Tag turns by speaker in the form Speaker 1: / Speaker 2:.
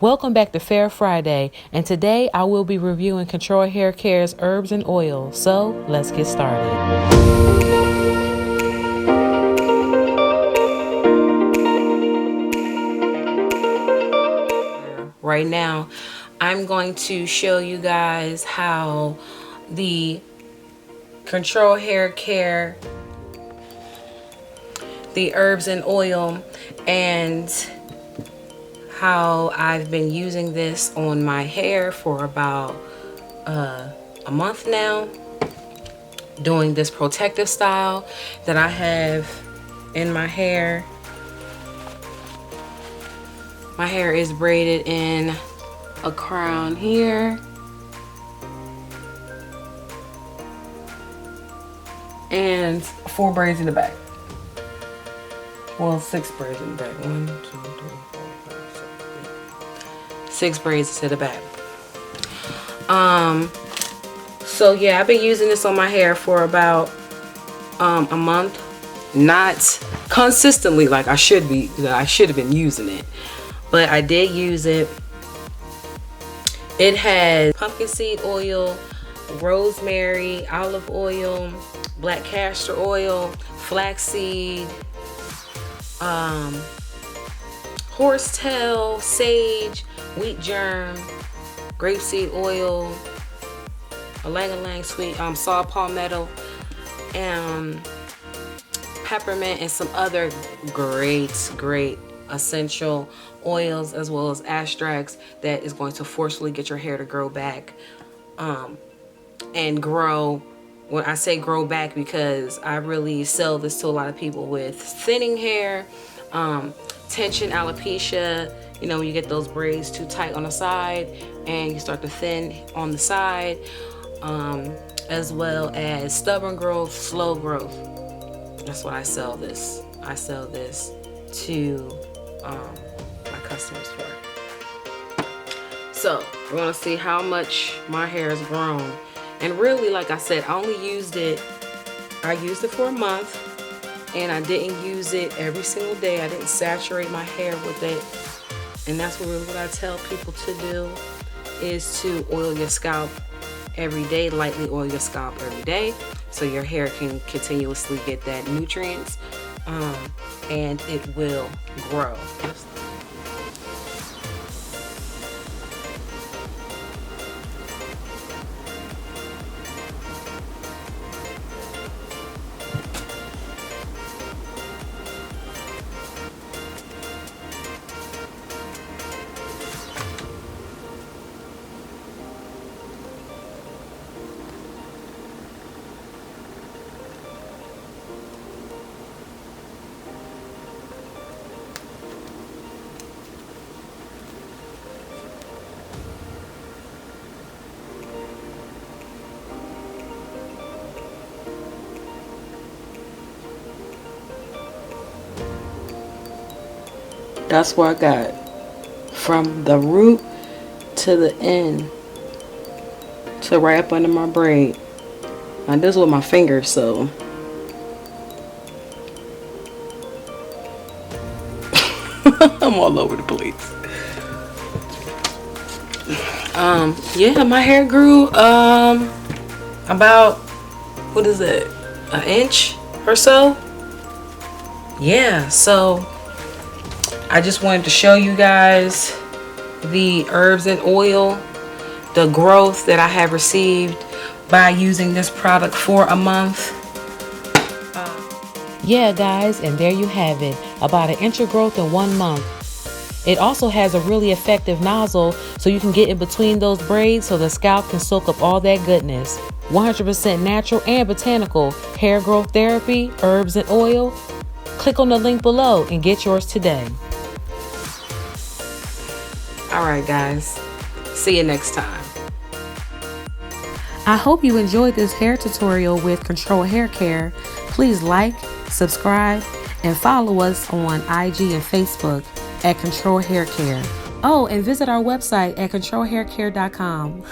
Speaker 1: Welcome back to Fair Friday, and today I will be reviewing Control Hair Care's herbs and oils. So let's get started. Right now, I'm going to show you guys how the Control Hair Care, the herbs and oil, and how I've been using this on my hair for about a month now, doing this protective style that I have in my hair. My hair is braided in a crown here, and 4 braids in the back. Well, 6 braids in the back. 1, 2, 3, 4, 5, 6, 8. 6 braids to the back. So yeah, I've been using this on my hair for about a month. Not consistently like I should have been using it, but I did use it. It has pumpkin seed oil, rosemary, olive oil, black castor oil, flaxseed, horsetail, sage, wheat germ, grapeseed oil, ylang-ylang sweet, saw palmetto, and peppermint, and some other great essential oils, as well as extracts that is going to forcefully get your hair to grow back and grow. When I say grow back, because I really sell this to a lot of people with thinning hair, tension, alopecia, you know, when you get those braids too tight on the side and you start to thin on the side, as well as stubborn growth, slow growth. That's what I sell this. I sell this to my customers for. So we're gonna see how much my hair has grown. And really, like I said, I used it for a month, and I didn't use it every single day. I didn't saturate my hair with it. And that's what I tell people to do, is to oil your scalp every day, lightly oil your scalp every day, so your hair can continuously get that nutrients, and it will grow. That's what I got, from the root to the end, to right up under my braid. I do this with my fingers, so I'm all over the place. Yeah, my hair grew about, what is it, an inch or so. Yeah, so I just wanted to show you guys the herbs and oil, the growth that I have received by using this product for a month. Yeah, guys, and there you have it, about an inch of growth in 1 month. It also has a really effective nozzle, so you can get in between those braids so the scalp can soak up all that goodness. 100% natural and botanical hair growth therapy, herbs and oil. Click on the link below and get yours today. Alright guys, see you next time. I hope you enjoyed this hair tutorial with Control Hair Care. Please like, subscribe, and follow us on IG and Facebook at Control Hair Care. Oh, and visit our website at controlhaircare.com.